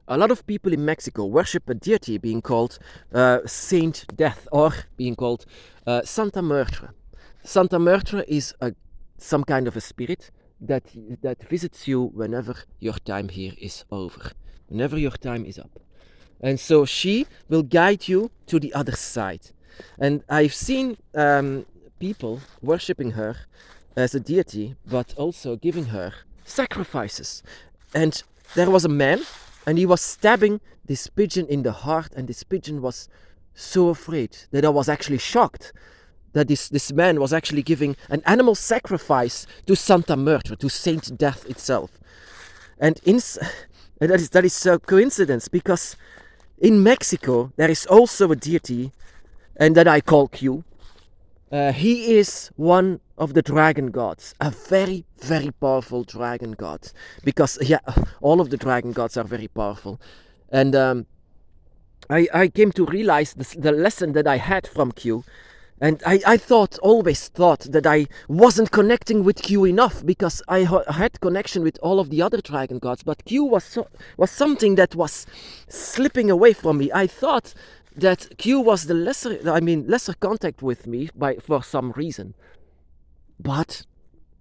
A lot of people in Mexico worship a deity being called Saint Death, or being called Santa Muerte. Santa Muerte is some kind of a spirit that visits you whenever your time here is over, whenever your time is up. And so she will guide you to the other side. And I've seen people worshipping her as a deity, but also giving her sacrifices. And there was a man, and he was stabbing this pigeon in the heart, and this pigeon was so afraid that I was actually shocked that this man was actually giving an animal sacrifice to Santa Muerte, to Saint Death itself. And that is a coincidence, because in Mexico there is also a deity, and that I call Q. He is one of the dragon gods, a very, very powerful dragon god. Because, yeah, all of the dragon gods are very powerful. And I came to realize the lesson that I had from Q. And I always thought that I wasn't connecting with Q enough, because I had connection with all of the other dragon gods, but Q was something that was slipping away from me. I thought that Q was the lesser contact with me for some reason. But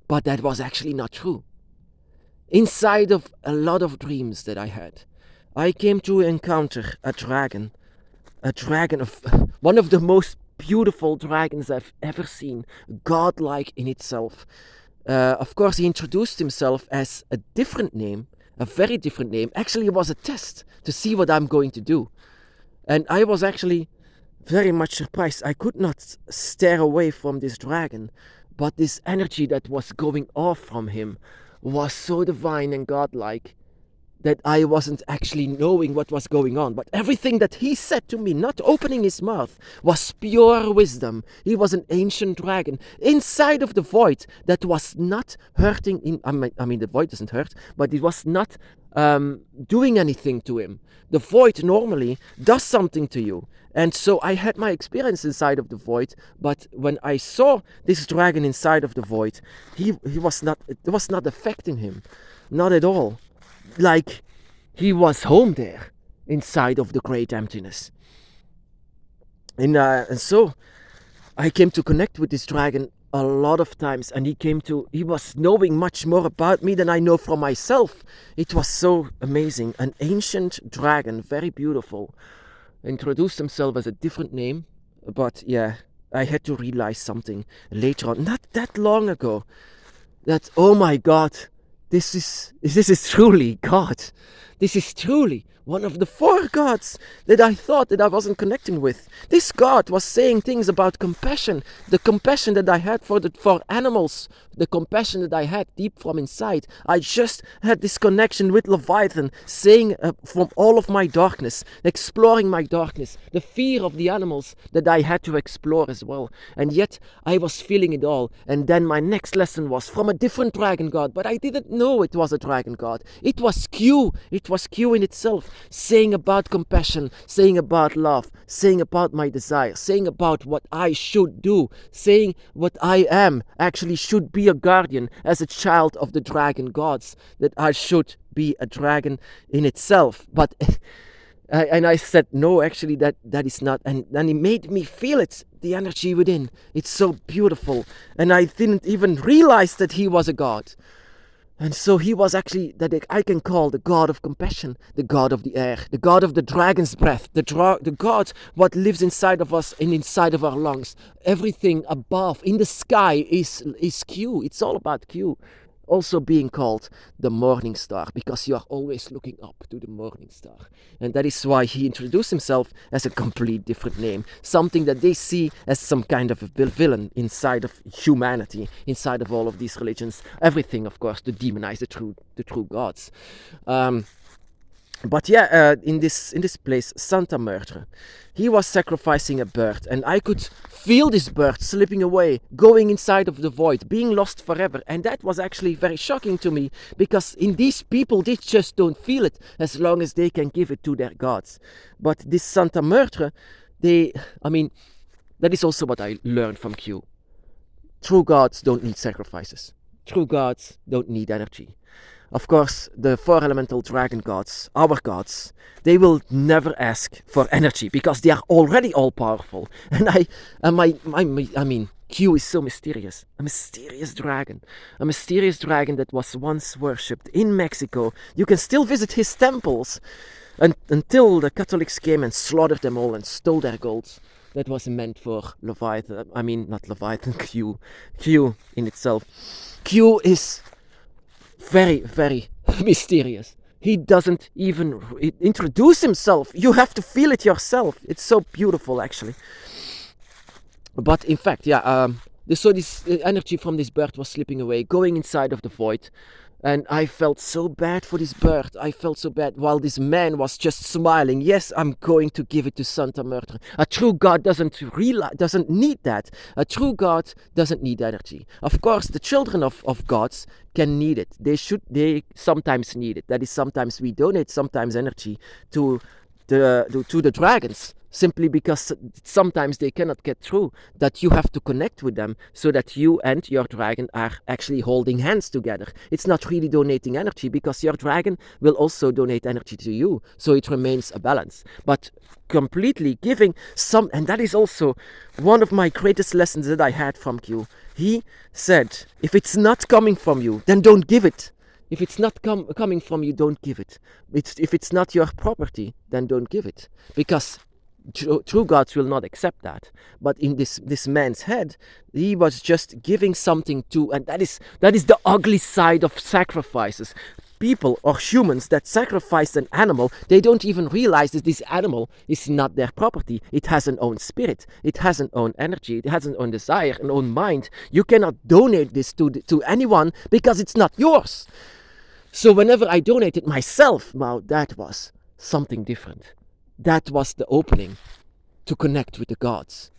that was actually not true. Inside of a lot of dreams that I had, I came to encounter a dragon of one of the most beautiful dragons I've ever seen, godlike in itself. Of course, he introduced himself as a different name, a very different name. Actually, it was a test to see what I'm going to do. And I was actually very much surprised. I could not stare away from this dragon, but this energy that was going off from him was so divine and godlike that I wasn't actually knowing what was going on. But everything that he said to me, not opening his mouth, was pure wisdom. He was an ancient dragon inside of the void that was not hurting. I mean, the void doesn't hurt, but it was not doing anything to him. The void normally does something to you. And so I had my experience inside of the void, but when I saw this dragon inside of the void, it was not affecting him. Not at all. Like he was home there inside of the great emptiness. And so I came to connect with this dragon a lot of times, and he was knowing much more about me than I know from myself. It was so amazing. An ancient dragon, very beautiful, introduced himself as a different name, but yeah, I had to realize something later on, not that long ago, that, oh my God, this is truly God. This is truly one of the four gods that I thought that I wasn't connecting with. This God was saying things about compassion, the compassion that I had for animals, the compassion that I had deep from inside. I just had this connection with Leviathan, saying from all of my darkness, exploring my darkness, the fear of the animals that I had to explore as well. And yet I was feeling it all. And then my next lesson was from a different dragon god, but I didn't know it was a dragon god. It was Q. It was Q in itself, saying about compassion, saying about love, saying about my desire, saying about what I should do, saying what I am, actually should be a guardian as a child of the dragon gods, that I should be a dragon in itself. But and I said, no, actually that is not. And then he made me feel it, the energy within. It's so beautiful. And I didn't even realize that he was a god. And so he was actually, that I can call the God of compassion, the God of the air, the God of the dragon's breath, the God what lives inside of us and inside of our lungs. Everything above, in the sky, is Q. It's all about Q. Also being called the morning star, because you are always looking up to the morning star. And that is why he introduced himself as a complete different name, something that they see as some kind of a villain inside of humanity, inside of all of these religions. Everything, of course, to demonize the true gods. But yeah, in this place, Santa Muerte, he was sacrificing a bird, and I could feel this bird slipping away, going inside of the void, being lost forever. And that was actually very shocking to me, because in these people, they just don't feel it as long as they can give it to their gods. But this Santa Muerte, that is also what I learned from Q. True gods don't need sacrifices. True gods don't need energy. of course, the four elemental dragon gods, our gods, they will never ask for energy because they are already all powerful. And I mean, Q is so mysterious. A mysterious dragon that was once worshipped in Mexico. You can still visit his temples until the Catholics came and slaughtered them all and stole their gold. That was meant for Leviathan. I mean, not Leviathan, Q. Q in itself. Q is very, very mysterious. He doesn't even introduce himself. You have to feel it yourself. It's so beautiful, actually. But in fact, so this energy from this bird was slipping away, going inside of the void. And I felt so bad for this bird. I felt so bad while this man was just smiling. Yes, I'm going to give it to Santa Murtra. A true God doesn't need that. A true God doesn't need energy. Of course, the children of gods can need it. They sometimes need it. That is, sometimes we donate sometimes energy to the dragons, simply because sometimes they cannot get through, that you have to connect with them so that you and your dragon are actually holding hands together. It's not really donating energy, because your dragon will also donate energy to you, so it remains a balance. But completely giving some, and that is also one of my greatest lessons that I had from Q. He said, if it's not coming from you, then don't give it. If it's not coming from you, don't give it. If it's not your property, then don't give it. Because true gods will not accept that. But in this man's head, he was just giving something to, and that is the ugly side of sacrifices. People or humans that sacrifice an animal, they don't even realize that this animal is not their property. It has an own spirit. It has an own energy. It has an own desire, an own mind. You cannot donate this to anyone because it's not yours. So whenever I donated myself, now that was something different. That was the opening to connect with the gods,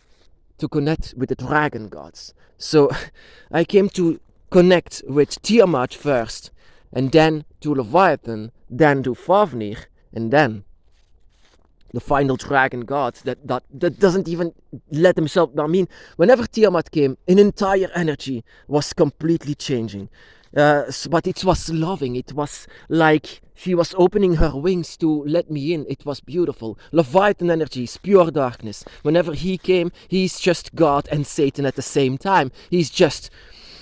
to connect with the dragon gods. So I came to connect with Tiamat first, and then to Leviathan, then to Fafnir, and then the final dragon god that doesn't even let himself. I mean, whenever Tiamat came, an entire energy was completely changing. But it was loving. It was like she was opening her wings to let me in. It was beautiful. Leviathan energy is pure darkness. Whenever he came, he's just God and Satan at the same time. He's just,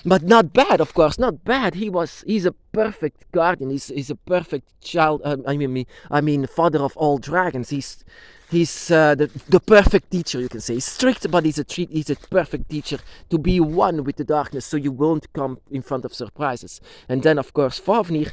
but not bad, of course, not bad. He's a perfect guardian. He's a perfect child. I mean, father of all dragons. He's the perfect teacher, you can say. He's strict, but he's a perfect teacher to be one with the darkness, so you won't come in front of surprises. And then, of course, Fafnir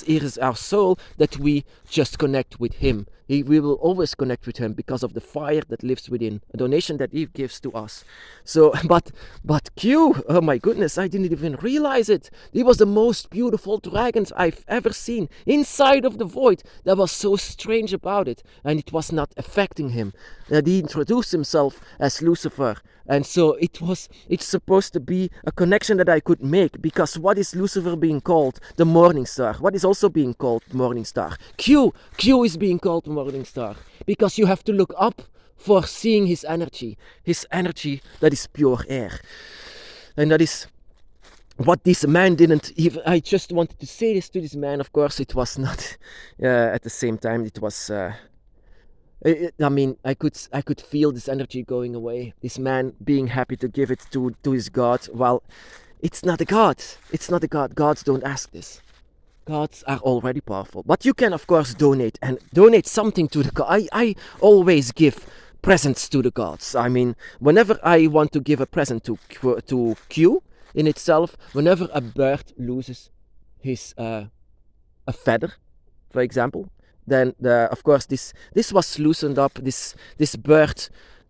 is our soul, that we just connect with him. We will always connect with him because of the fire that lives within, a donation that he gives to us. So, but Q, oh my goodness, I didn't even realize it. He was the most beautiful dragons I've ever seen. Inside of the void, there was so strange about it, and it was not affecting him. He introduced himself as Lucifer, and so it's supposed to be a connection that I could make, because what is Lucifer being called? The morning star. What is also being called morning star? Q is being called morning star, because you have to look up for seeing his energy that is pure air. And that is what this man didn't even. I just wanted to say this to this man. Of course, it was not at the same time. It was I mean, I could feel this energy going away. This man being happy to give it to his God. Well, it's not a God. It's not a God. Gods don't ask this. Gods are already powerful. But you can, of course, donate something to the God. I always give presents to the gods. I mean, whenever I want to give a present to Q in itself, whenever a bird loses his a feather, for example, then of course this was loosened up. This bird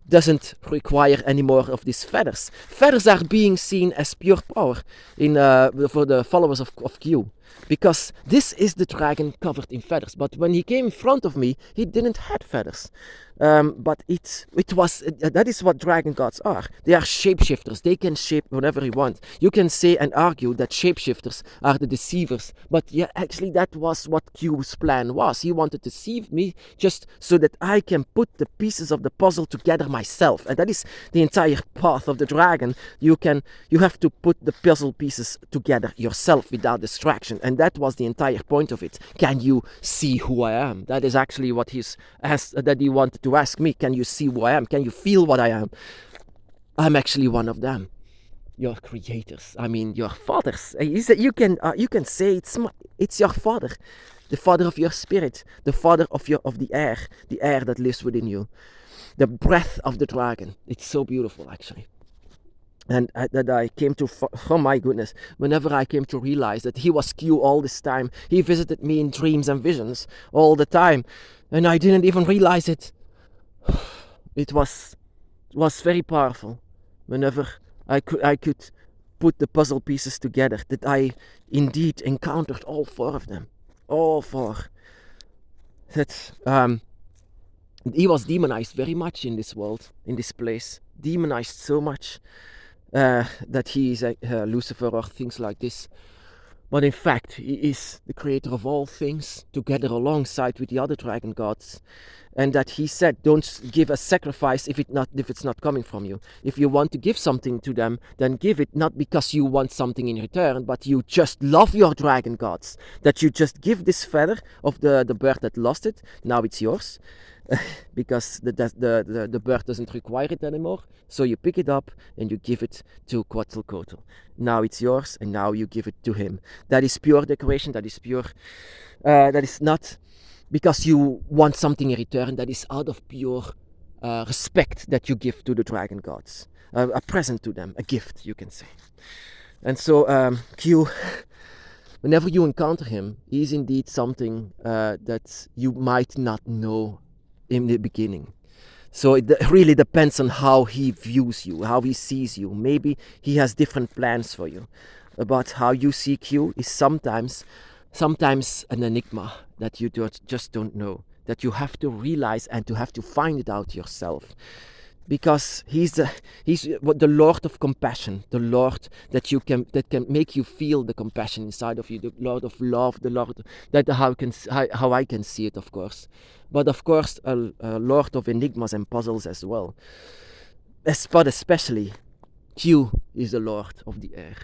doesn't require any more of these feathers. Feathers are being seen as pure power for the followers of Q, because this is the dragon covered in feathers. But when he came in front of me, he didn't have feathers. But it was that is what dragon gods are. They are shapeshifters. They can shape whatever you want. You can say and argue that shapeshifters are the deceivers, but yeah, actually that was what Q's plan was. He wanted to deceive me just so that I can put the pieces of the puzzle together myself, and that is the entire path of the dragon. You have to put the puzzle pieces together yourself without distraction. creation. And that was the entire point of it. Can you see who I am? That is actually what that he wanted to ask me. Can you see who I am? Can you feel what I am? I'm actually one of them. Your creators. I mean, your fathers. You can say it's your father, the father of your spirit, the father of the air that lives within you, the breath of the dragon. It's so beautiful, actually. And that I came to, oh my goodness, whenever I came to realize that he was Q all this time, he visited me in dreams and visions all the time, and I didn't even realize it. It was very powerful. Whenever I could put the puzzle pieces together, that I indeed encountered all four of them, all four. That he was demonized very much in this world, in this place, demonized so much. That he is Lucifer or things like this. But in fact, he is the creator of all things, together alongside with the other dragon gods. And that he said, don't give a sacrifice if it's not coming from you. If you want to give something to them, then give it not because you want something in return, but you just love your dragon gods. That you just give this feather of the bird that lost it, now it's yours. Because the bird doesn't require it anymore. So you pick it up and you give it to Quetzalcoatl. Now it's yours, and now you give it to him. That is pure decoration. That is pure. That is not because you want something in return. That is out of pure respect that you give to the dragon gods. A present to them, a gift, you can say. And so Q, whenever you encounter him, he is indeed something that you might not know in the beginning. So it really depends on how he views you, how he sees you. Maybe he has different plans for you. But how you see Q is sometimes an enigma that you just don't know, that you have to realize and to have to find it out yourself. Because he's the Lord of compassion, the Lord that can make you feel the compassion inside of you, the Lord of love, the Lord that how I can see it, of course, but of course a Lord of enigmas and puzzles as well. But especially, Q is the Lord of the air.